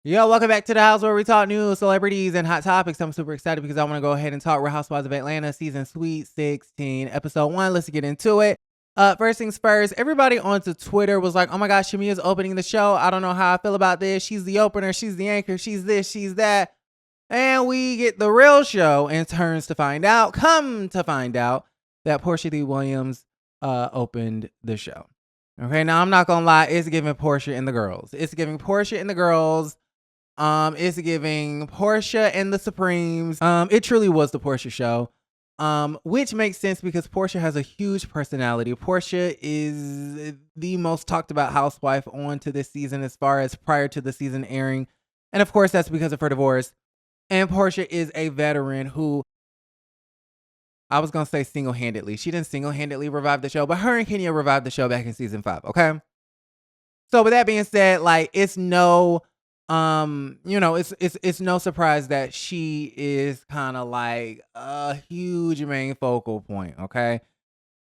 Yo, welcome back to the house where we talk news, celebrities, and hot topics. I'm super excited because I want to go ahead and talk Real Housewives of Atlanta season Sweet 16, episode 1. Let's get into it. First things first, everybody onto Twitter was like, oh my gosh, Shamia's opening the show. I don't know how I feel about this. She's the opener. She's the anchor. She's this. She's that. And we get the real show and come to find out that Porsha D. Williams opened the show. Okay, now I'm not going to lie. It's giving Porsha and the girls. It's giving Porsha and the girls. It's giving Porsha and the Supremes. It truly was the Porsha show. Which makes sense because Porsha has a huge personality. Porsha is the most talked about housewife on to this season as far as prior to the season airing. And of course, that's because of her divorce. And Porsha is a veteran who, I was going to say single-handedly. She didn't single-handedly revive the show, but her and Kenya revived the show back in season 5, okay? So with that being said, like, it's no... it's no surprise that she is kind of like a huge main focal point, okay?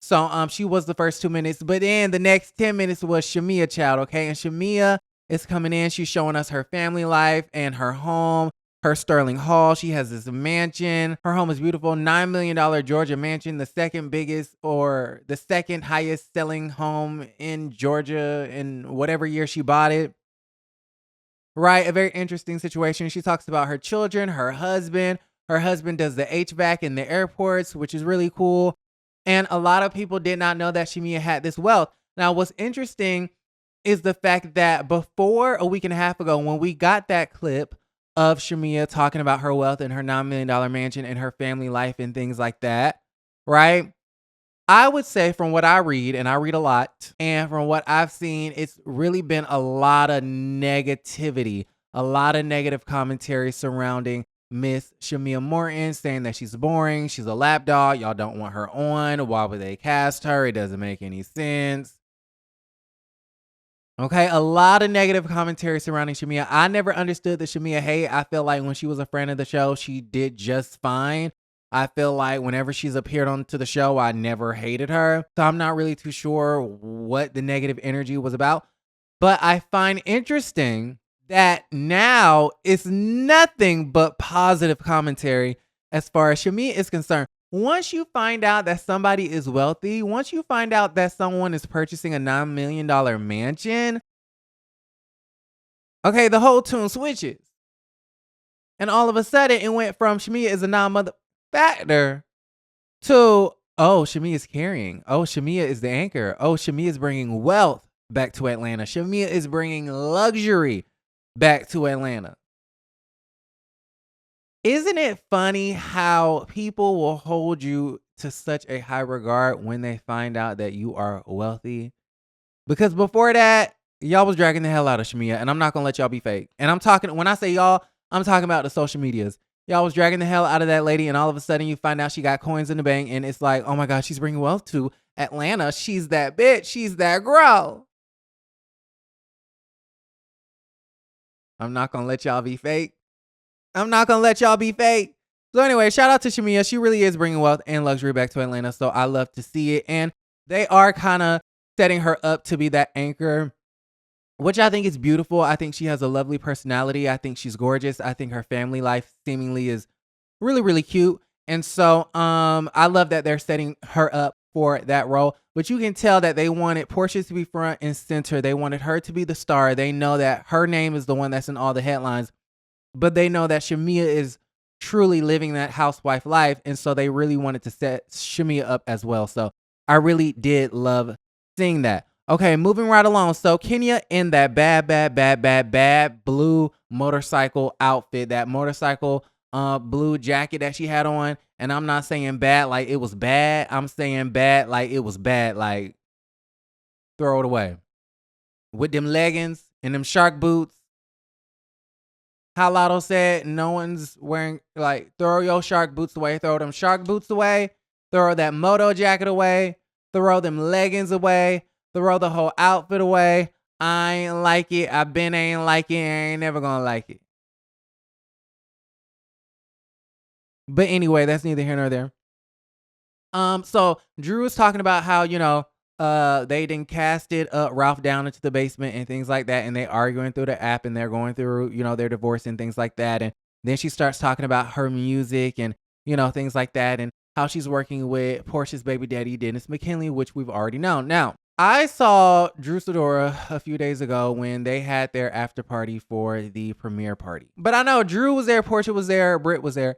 So she was the first 2 minutes, but then the next 10 minutes was Shamia child, okay? And Shamia is coming in, she's showing us her family life and her home, her Sterling Hall. She has this mansion. Her home is beautiful, $9 million Georgia mansion, the second biggest or the second highest selling home in Georgia in whatever year she bought it. Right, a very interesting situation. She talks about her children, her husband. Her husband does the HVAC in the airports, which is really cool. And a lot of people did not know that Shamia had this wealth. Now, what's interesting is the fact that before a week and a half ago, when we got that clip of Shamia talking about her wealth and her $9 million mansion and her family life and things like that, right? I would say from what I read, and I read a lot, and from what I've seen, it's really been a lot of negativity, a lot of negative commentary surrounding Miss Shamia Morton, saying that she's boring, she's a lapdog, y'all don't want her on, why would they cast her? It doesn't make any sense. Okay, a lot of negative commentary surrounding Shamia. I never understood the Shamia hate. I feel like when she was a friend of the show, she did just fine. I feel like whenever she's appeared onto the show, I never hated her. So I'm not really too sure what the negative energy was about. But I find interesting that now it's nothing but positive commentary as far as Shamia is concerned. Once you find out that somebody is wealthy, once you find out that someone is purchasing a $9 million mansion, okay, the whole tune switches. And all of a sudden, it went from Shamia is a non-mother factor to, oh, Shamia is carrying. Oh, Shamia is the anchor. Oh, Shamia is bringing wealth back to Atlanta. Shamia is bringing luxury back to Atlanta. Isn't it funny how people will hold you to such a high regard when they find out that you are wealthy? Because before that, y'all was dragging the hell out of Shamia, and I'm not gonna let y'all be fake. And I'm talking, when I say y'all, I'm talking about the social medias. Y'all was dragging the hell out of that lady, and all of a sudden you find out she got coins in the bank, and it's like, oh my God, she's bringing wealth to Atlanta. She's that bitch. She's that girl. I'm not gonna let y'all be fake. I'm not gonna let y'all be fake. So anyway, shout out to Shamia. She really is bringing wealth and luxury back to Atlanta, so I love to see it. And they are kind of setting her up to be that anchor, which I think is beautiful. I think she has a lovely personality. I think she's gorgeous. I think her family life seemingly is really, really cute. And so I love that they're setting her up for that role. But you can tell that they wanted Porsha to be front and center. They wanted her to be the star. They know that her name is the one that's in all the headlines. But they know that Shamia is truly living that housewife life. And so they really wanted to set Shamia up as well. So I really did love seeing that. Okay, moving right along. So Kenya in that bad blue motorcycle outfit, that motorcycle blue jacket that she had on. And I'm not saying bad like it was bad. I'm saying bad like it was bad. Like, throw it away. With them leggings and them shark boots. How Lotto said, no one's wearing, like, throw your shark boots away. Throw them shark boots away. Throw that moto jacket away. Throw them leggings away. Throw the whole outfit away. I ain't like it. I ain't like it. I ain't never gonna like it. But anyway, that's neither here nor there. So Drew was talking about how, they didn't casted Ralph down into the basement and things like that, and they arguing through the app and they're going through, their divorce and things like that. And then she starts talking about her music and, things like that, and how she's working with Porsha's baby daddy, Dennis McKinley, which we've already known. Now, I saw Drew Sidora a few days ago when they had their after party for the premiere party. But I know Drew was there, Porsha was there, Britt was there,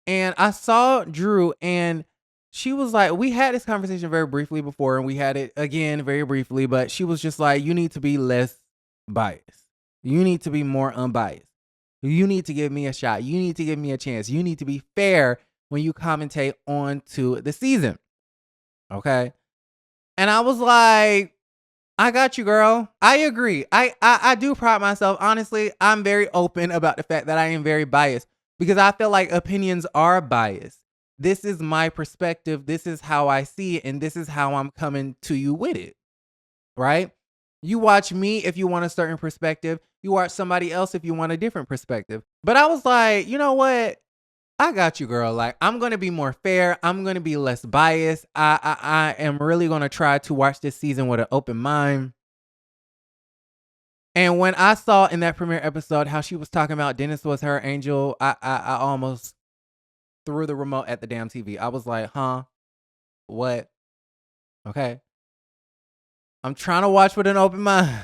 and I saw Drew, and she was like, we had this conversation very briefly before, and we had it again very briefly, but she was just like, you need to be less biased. You need to be more unbiased. You need to give me a shot. You need to give me a chance. You need to be fair when you commentate onto the season. Okay? And I was like, I got you, girl. I agree. I do pride myself. Honestly, I'm very open about the fact that I am very biased because I feel like opinions are biased. This is my perspective. This is how I see it. And this is how I'm coming to you with it. Right? You watch me if you want a certain perspective. You watch somebody else if you want a different perspective. But I was like, you know what? I got you, girl. Like, I'm going to be more fair. I'm going to be less biased. I am really going to try to watch this season with an open mind. And when I saw in that premiere episode how she was talking about Dennis was her angel, I almost threw the remote at the damn TV. I was like, huh? What? Okay. I'm trying to watch with an open mind.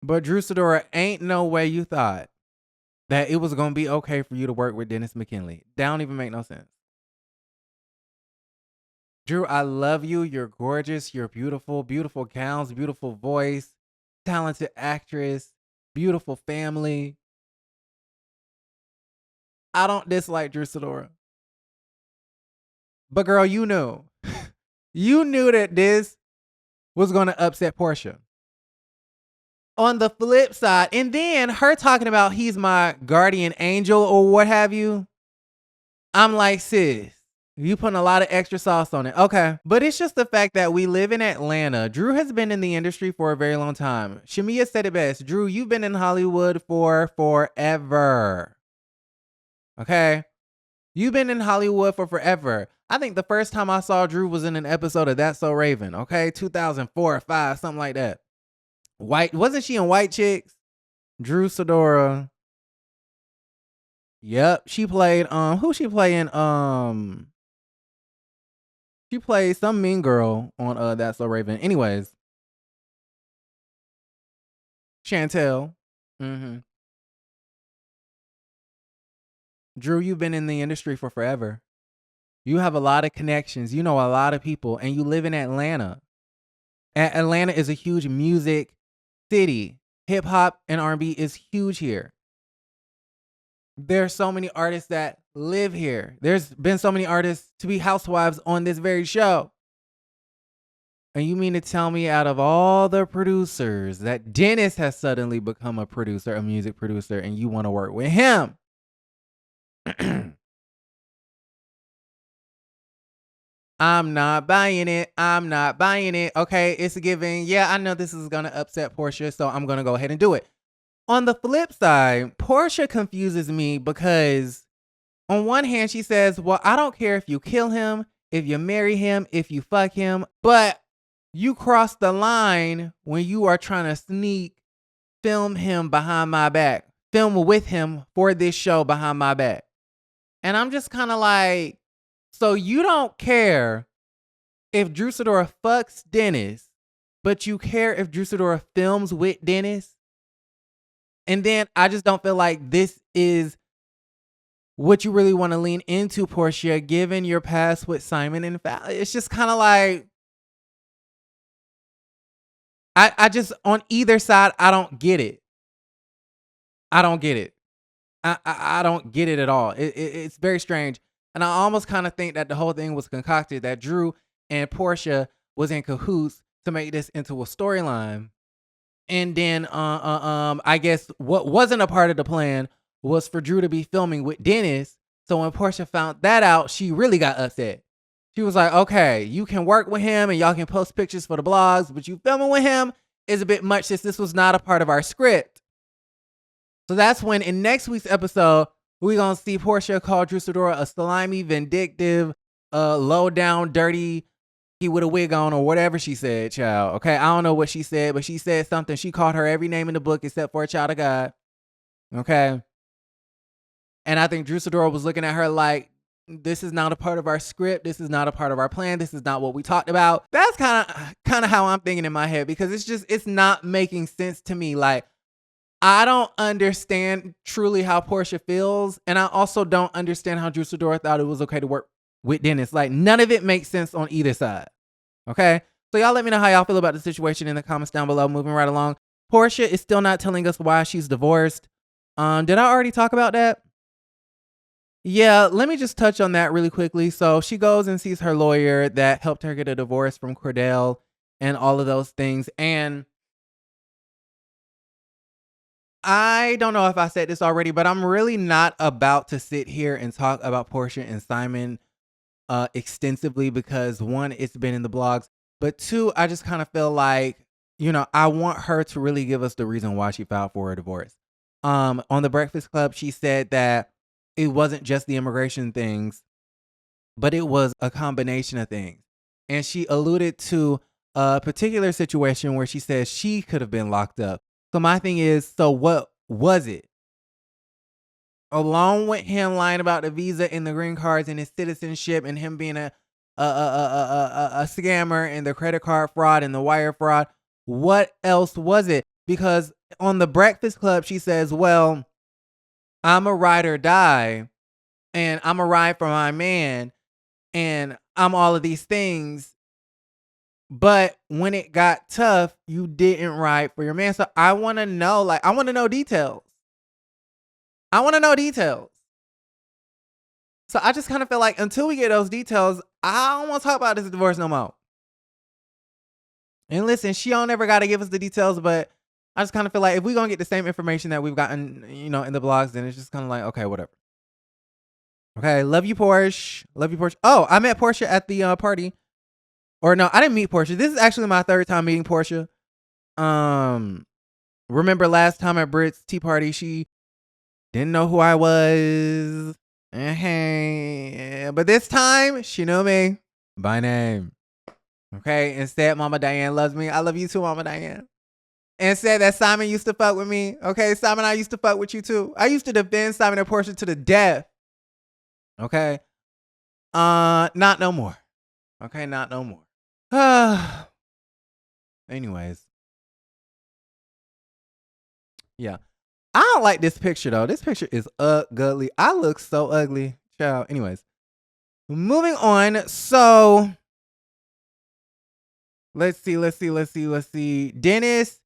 But Drew Sidora, ain't no way you thought that it was going to be okay for you to work with Dennis McKinley. That don't even make no sense. Drew, I love you. You're gorgeous. You're beautiful. Beautiful gowns, beautiful voice, talented actress, beautiful family. I don't dislike Drew Sidora. But girl, you knew. You knew that this was going to upset Porsha. On the flip side, and then her talking about he's my guardian angel or what have you. I'm like, sis, you putting a lot of extra sauce on it. Okay. But it's just the fact that we live in Atlanta. Drew has been in the industry for a very long time. Shamia said it best. Drew, you've been in Hollywood for forever. Okay. You've been in Hollywood for forever. I think the first time I saw Drew was in an episode of That's So Raven. Okay. 2004 or 5, something like that. Wasn't she in White Chicks? Drew Sidora. Yep, she played who she playing? She played some mean girl on That's So Raven. Anyways. Chantel. Mm-hmm. Drew, you've been in the industry for forever. You have a lot of connections. You know a lot of people, and you live in Atlanta. Atlanta is a huge music city. Hip hop and R&B is huge here. There's so many artists that live here. There's been so many artists to be housewives on this very show. And you mean to tell me out of all the producers that Dennis has suddenly become a producer, a music producer, and you want to work with him? I'm not buying it. I'm not buying it. Okay, it's a given. Yeah, I know this is going to upset Porsha, so I'm going to go ahead and do it. On the flip side, Porsha confuses me because on one hand, she says, well, I don't care if you kill him, if you marry him, if you fuck him, but you cross the line when you are trying to sneak film him behind my back, film with him for this show behind my back. And I'm just kind of like, so you don't care if Drew Sidora fucks Dennis, but you care if Drew Sidora films with Dennis? And then I just don't feel like this is what you really want to lean into, Porsha, given your past with Simon and Fallon. It's just kind of like, I just, on either side, I don't get it. I don't get it. I don't get it at all. It's very strange. And I almost kind of think that the whole thing was concocted, that Drew and Porsha was in cahoots to make this into a storyline. And then I guess what wasn't a part of the plan was for Drew to be filming with Dennis. So when Porsha found that out, she really got upset. She was like, okay, you can work with him and y'all can post pictures for the blogs, but you filming with him is a bit much since this was not a part of our script. So that's when in next week's episode, we're going to see Porsha call Drew Sidora a slimy, vindictive, low down, dirty monkey with a wig on or whatever she said, child. Okay, I don't know what she said, but she said something. She called her every name in the book except for a child of God. Okay. And I think Drew Sidora was looking at her like, this is not a part of our script. This is not a part of our plan. This is not what we talked about. That's kind of how I'm thinking in my head, because it's not making sense to me. Like, I don't understand truly how Porsha feels. And I also don't understand how Drew Sidora thought it was okay to work with Dennis. Like, none of it makes sense on either side. Okay. So y'all let me know how y'all feel about the situation in the comments down below. Moving right along. Porsha is still not telling us why she's divorced. Did I already talk about that? Yeah, let me just touch on that really quickly. So she goes and sees her lawyer that helped her get a divorce from Cordell and all of those things. And I don't know if I said this already, but I'm really not about to sit here and talk about Porsha and Simon extensively, because one, it's been in the blogs, but two, I just kind of feel like, I want her to really give us the reason why she filed for a divorce. On the Breakfast Club, she said that it wasn't just the immigration things, but it was a combination of things. And she alluded to a particular situation where she says she could have been locked up. So my thing is, so what was it? Along with him lying about the visa and the green cards and his citizenship, and him being a scammer and the credit card fraud and the wire fraud, what else was it? Because on the Breakfast Club, she says, well, I'm a ride or die, and I'm a ride for my man, and I'm all of these things. But when it got tough, you didn't ride for your man. So I want to know, I want to know details. I want to know details. So I just kind of feel like until we get those details, I don't want to talk about this divorce no more. And listen, she don't ever got to give us the details, but I just kind of feel like if we're going to get the same information that we've gotten, in the blogs, then it's just kind of like, okay, whatever. Okay, love you, Porsche. Love you, Porsche. Oh, I met Porsha at the party. Or no, I didn't meet Porsha. This is actually my third time meeting Porsha. Remember last time at Brit's tea party, she didn't know who I was. But this time, she knew me by name. Okay, and said Mama Diane loves me. I love you too, Mama Diane. And said that Simon used to fuck with me. Okay, Simon, I used to fuck with you too. I used to defend Simon and Porsha to the death. Okay. Not no more. Okay, not no more. Anyways. Yeah. I don't like this picture though. This picture is ugly. I look so ugly. Child. Anyways. Moving on. So let's see. Dennis.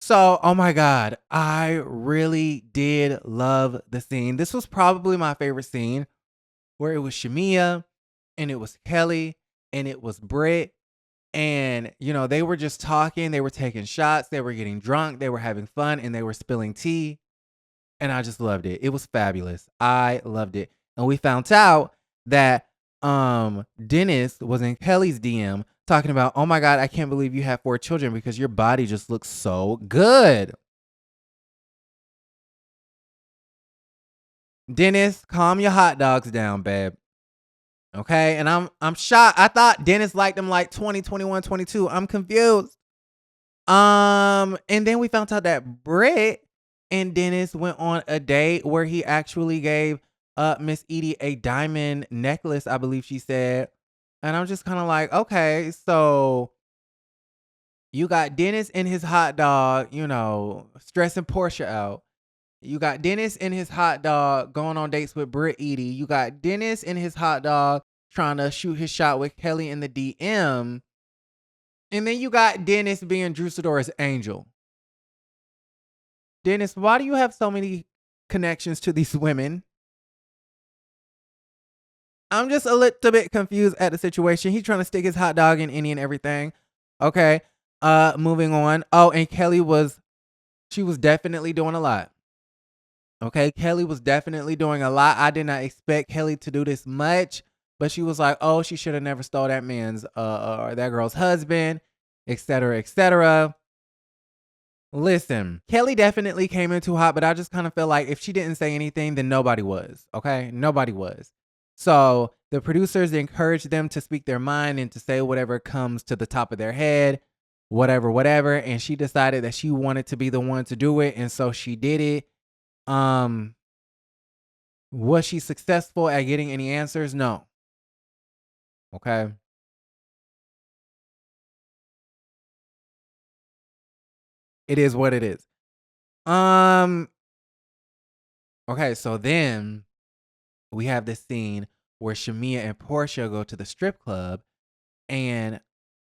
So, oh my God. I really did love the scene. This was probably my favorite scene, where it was Shamia and it was Kelly and it was Britt. And, they were just talking. They were taking shots. They were getting drunk. They were having fun, and they were spilling tea. And I just loved it. It was fabulous. I loved it. And we found out that Dennis was in Kelly's DM talking about, oh my God, I can't believe you have 4 children because your body just looks so good. Dennis, calm your hot dogs down, babe. Okay, and I'm shocked. I thought Dennis liked him like 20, 21, 22. I'm confused. And then we found out that Britt and Dennis went on a date where he actually gave Miss Edie a diamond necklace, I believe she said. And I'm just kind of like, okay, so you got Dennis and his hot dog, stressing Porsha out. You got Dennis and his hot dog going on dates with Britt Edie. You got Dennis and his hot dog trying to shoot his shot with Kelly in the DM. And then you got Dennis being Drew Sidora's angel. Dennis, why do you have so many connections to these women? I'm just a little bit confused at the situation. He's trying to stick his hot dog in any and everything. Okay. Moving on. Oh, and Kelly was definitely doing a lot. Okay, Kelly was definitely doing a lot. I did not expect Kelly to do this much, but she was like, oh, she should have never stole that man's or that girl's husband, etc., etc. Listen, Kelly definitely came in too hot, but I just kind of feel like if she didn't say anything, then nobody was. Okay, nobody was. So the producers encouraged them to speak their mind and to say whatever comes to the top of their head, whatever. And she decided that she wanted to be the one to do it. And so she did it. Was she successful at getting any answers? No. Okay. It is what it is. Okay, so then we have this scene where Shamia and Porsha go to the strip club and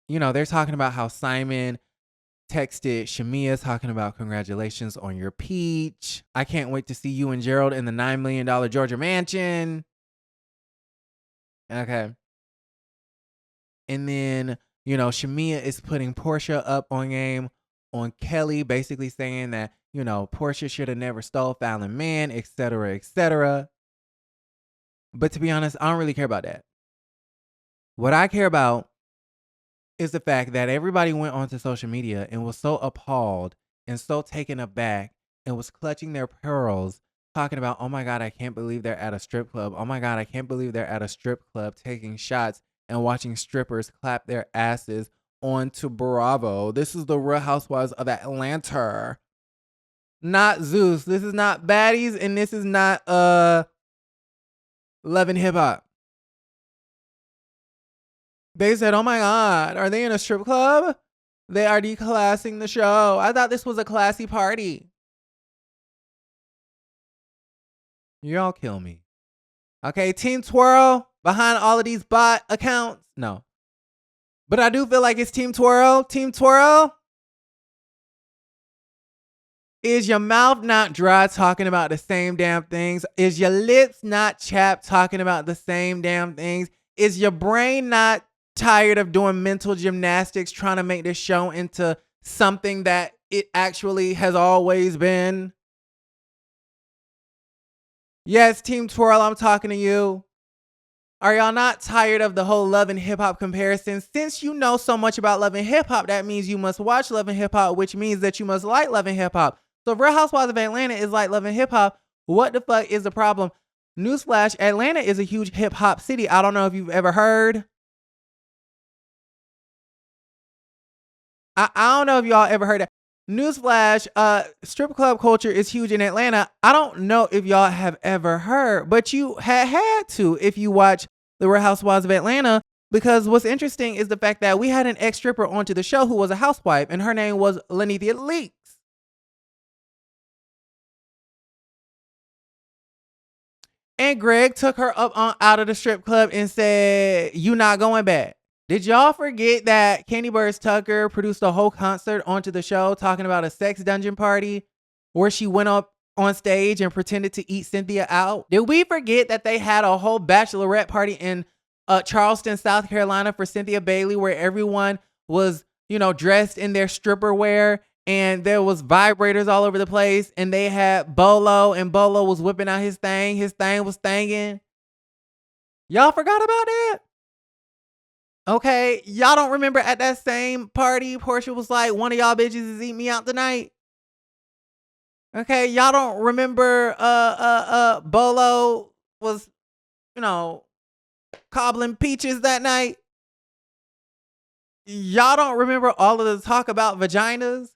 they're talking about how Simon texted Shamia talking about congratulations on your peach. I can't wait to see you and Gerald in the $9 million Georgia mansion. Okay. And then, Shamia is putting Porsha up on game on Kelly, basically saying that, Porsha should have never stole Fallon Man, etc., etc. But to be honest, I don't really care about that. What I care about is the fact that everybody went onto social media and was so appalled and so taken aback and was clutching their pearls, talking about, oh my God, I can't believe they're at a strip club. Oh my God, I can't believe they're at a strip club taking shots and watching strippers clap their asses onto Bravo. This is the Real Housewives of Atlanta. Not Zeus. This is not Baddies, and this is not Love and Hip Hop. They said, oh my God, are they in a strip club? They are declassing the show. I thought this was a classy party. Y'all kill me. Okay, Team Twirl behind all of these bot accounts. No. But I do feel like it's Team Twirl. Team Twirl. Is your mouth not dry talking about the same damn things? Is your lips not chapped talking about the same damn things? Is your brain not tired of doing mental gymnastics trying to make this show into something that it actually has always been? Yes, Team Twirl, I'm talking to you. Are y'all not tired of the whole Love and Hip Hop comparison? Since you know so much about Love and Hip Hop, that means you must watch Love and Hip Hop, which means that you must like Love and Hip Hop. So if Real Housewives of Atlanta is like Love and Hip Hop, what the fuck is the problem? Newsflash, Atlanta is a huge hip hop city. I don't know if you've ever heard. I don't know if y'all ever heard that. Newsflash, strip club culture is huge in Atlanta. I don't know if y'all have ever heard, but you had to if you watch The Real Housewives of Atlanta, because what's interesting is the fact that we had an ex-stripper onto the show who was a housewife, and her name was Lenithia Leaks. And Greg took her up out of the strip club and said, you not going back. Did y'all forget that Candy Burst Tucker produced a whole concert onto the show talking about a sex dungeon party where she went up on stage and pretended to eat Cynthia out? Did we forget that they had a whole bachelorette party in Charleston, South Carolina for Cynthia Bailey, where everyone was, dressed in their stripper wear, and there was vibrators all over the place, and they had Bolo, and Bolo was whipping out his thing. His thing was thangin'. Y'all forgot about that? Okay, y'all don't remember at that same party, Porsha was like, one of y'all bitches is eating me out tonight? Okay, y'all don't remember Bolo was, cobbling peaches that night? Y'all don't remember all of the talk about vaginas?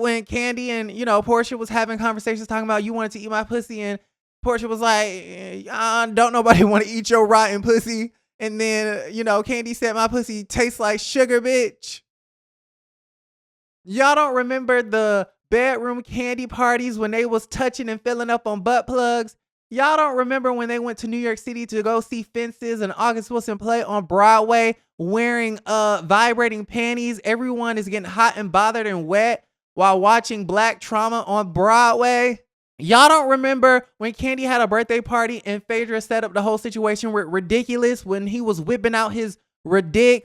When Candy and, Porsha was having conversations talking about you wanted to eat my pussy, and Porsha was like, don't nobody want to eat your rotten pussy. And then, Candy said my pussy tastes like sugar, bitch. Y'all don't remember the bedroom candy parties when they was touching and filling up on butt plugs? Y'all don't remember when they went to New York City to go see Fences and August Wilson play on Broadway wearing vibrating panties? Everyone is getting hot and bothered and wet while watching Black Trauma on Broadway. Y'all don't remember when Candy had a birthday party and Phaedra set up the whole situation with Ridiculous when he was whipping out his Ridic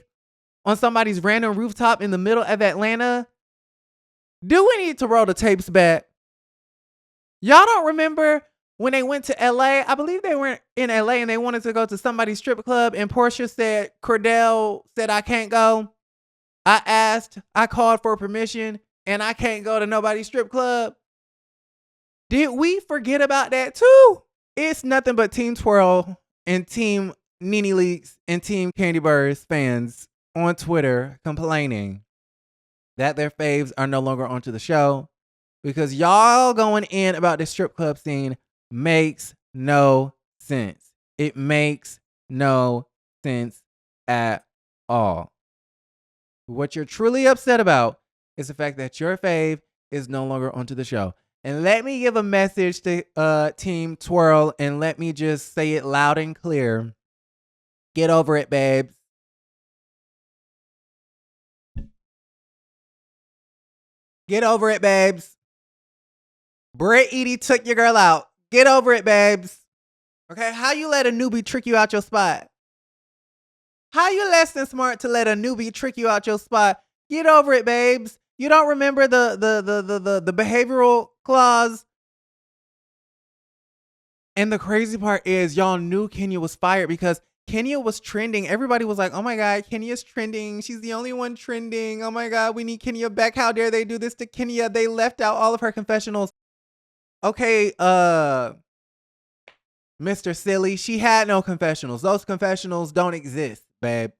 on somebody's random rooftop in the middle of Atlanta? Do we need to roll the tapes back? Y'all don't remember when they went to LA? I believe they were in LA and they wanted to go to somebody's strip club, and Porsha said, Cordell said, I can't go. I called for permission, and I can't go to nobody's strip club. Did we forget about that too? It's nothing but Team Twirl and Team Nene Leaks and Team Candy Burrs fans on Twitter complaining that their faves are no longer onto the show because y'all going in about the strip club scene makes no sense. It makes no sense at all. What you're truly upset about is the fact that your fave is no longer onto the show. And let me give a message to Team Twirl, and let me just say it loud and clear. Get over it, babes. Get over it, babes. Britt Edie took your girl out. Get over it, babes. Okay, how you let a newbie trick you out your spot? How you less than smart to let a newbie trick you out your spot? Get over it, babes. You don't remember the behavioral clause? And the crazy part is y'all knew Kenya was fired because Kenya was trending. Everybody was like, oh my God, Kenya's trending. She's the only one trending. Oh my God, we need Kenya back. How dare they do this to Kenya? They left out all of her confessionals. Okay, Mr. Silly, she had no confessionals. Those confessionals don't exist, babe.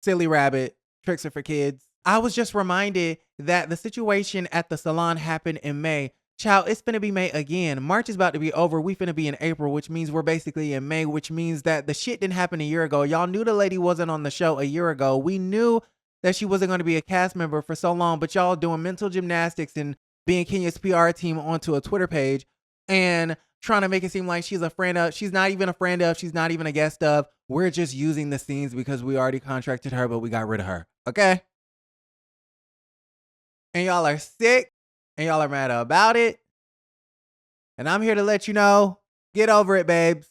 Silly rabbit, tricks are for kids. I was just reminded that the situation at the salon happened in May. Child, it's finna be May again. March is about to be over. We finna be in April, which means we're basically in May, which means that the shit didn't happen a year ago. Y'all knew the lady wasn't on the show a year ago. We knew that she wasn't going to be a cast member for so long, but y'all doing mental gymnastics and being Kenya's PR team onto a Twitter page and trying to make it seem like she's a friend of. She's not even a friend of. She's not even a guest of. We're just using the scenes because we already contracted her, but we got rid of her. Okay? And y'all are sick and y'all are mad about it. And I'm here to let you know, get over it, babes.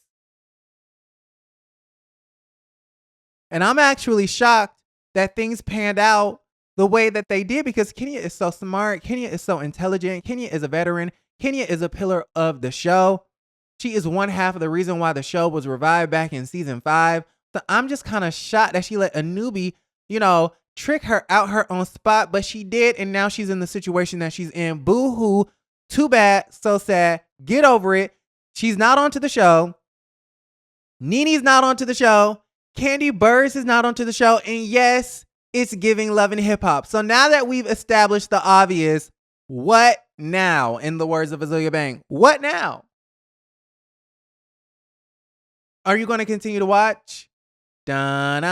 And I'm actually shocked that things panned out the way that they did because Kenya is so smart. Kenya is so intelligent. Kenya is a veteran. Kenya is a pillar of the show. She is one half of the reason why the show was revived back in season 5. So I'm just kind of shocked that she let a newbie, trick her out her own spot, but she did, and now she's in the situation that she's in. Boo-hoo. Too bad. So sad. Get over it. She's not onto the show. Nene's not onto the show. Candy Burrs is not onto the show. And yes, it's giving Love and Hip Hop. So now that we've established the obvious, what now? In the words of Azealia Banks, what now? Are you going to continue to watch? Don't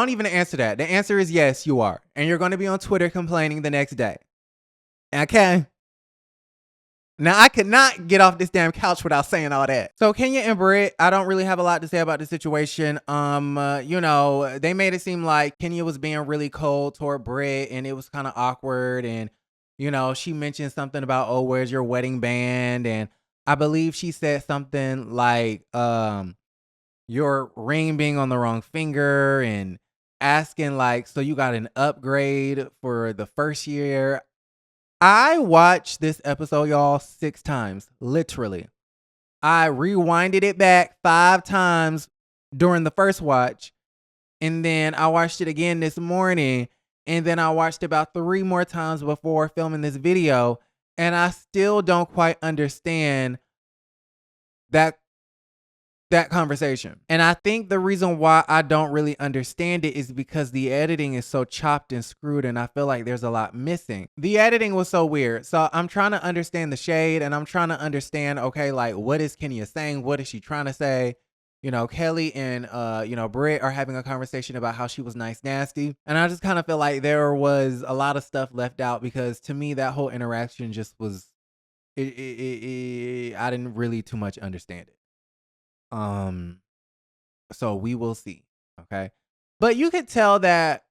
even answer that. The answer is yes, you are. And you're going to be on Twitter complaining the next day. Okay. Now, I could not get off this damn couch without saying all that. So Kenya and Britt, I don't really have a lot to say about the situation. They made it seem like Kenya was being really cold toward Britt and it was kind of awkward. And, she mentioned something about, oh, where's your wedding band? And I believe she said something like, your ring being on the wrong finger and asking like, so you got an upgrade for the first year. I watched this episode, y'all, 6 times, literally. I rewinded it back 5 times during the first watch, and then I watched it again this morning, and then I watched about 3 more times before filming this video, and I still don't quite understand that conversation. And I think the reason why I don't really understand it is because the editing is so chopped and screwed and I feel like there's a lot missing. The editing was so weird. So I'm trying to understand the shade and I'm trying to understand, okay, like what is Kenya saying? What is she trying to say? Kelly and, Britt are having a conversation about how she was nice, nasty. And I just kind of feel like there was a lot of stuff left out because to me, that whole interaction just was, I didn't really too much understand it. So we will see. Okay. But you could tell that,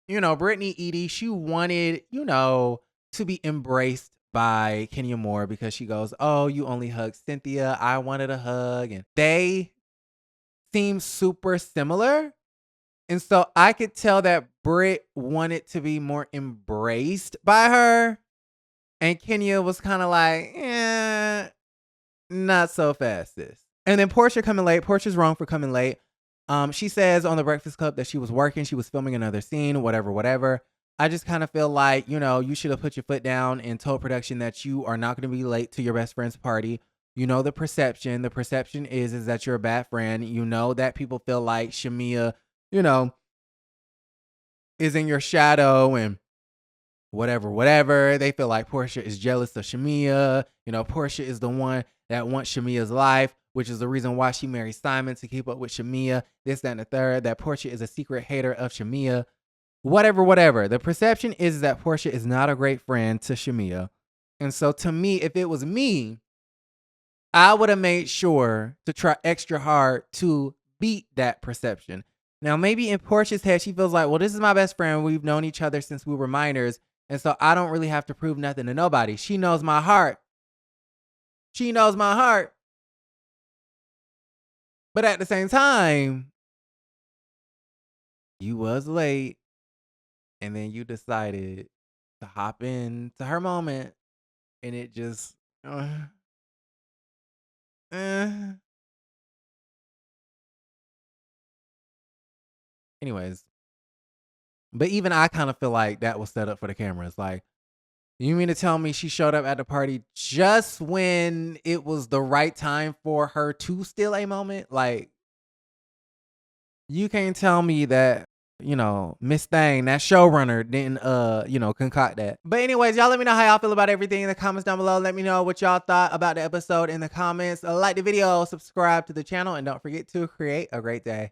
Brittany Edie, she wanted, to be embraced by Kenya Moore because she goes, oh, you only hugged Cynthia. I wanted a hug. And they seem super similar. And so I could tell that Britt wanted to be more embraced by her. And Kenya was kind of like, not so fast, sis. And then Porsha coming late. Portia's wrong for coming late. She says on the Breakfast Club that she was working. She was filming another scene, whatever. I just kind of feel like, you should have put your foot down and told production that you are not going to be late to your best friend's party. You know the perception. The perception is that you're a bad friend. You know that people feel like Shamia, you know, is in your shadow and whatever. They feel like Porsha is jealous of Shamia. Porsha is the one that wants Shamia's life, which is the reason why she married Simon, to keep up with Shamia. This, that, and the third. That Porsha is a secret hater of Shamia. Whatever. The perception is that Porsha is not a great friend to Shamia. And so to me, if it was me, I would have made sure to try extra hard to beat that perception. Now, maybe in Porsha's head, she feels like, well, this is my best friend. We've known each other since we were minors. And so I don't really have to prove nothing to nobody. She knows my heart. She knows my heart. But at the same time, you was late. And then you decided to hop into her moment. And it just... Anyways. But even I kind of feel like that was set up for the cameras. Like, you mean to tell me she showed up at the party just when it was the right time for her to steal a moment? Like, you can't tell me that, Miss Thang, that showrunner, didn't, concoct that. But anyways, y'all let me know how y'all feel about everything in the comments down below. Let me know what y'all thought about the episode in the comments. Like the video, subscribe to the channel, and don't forget to create a great day.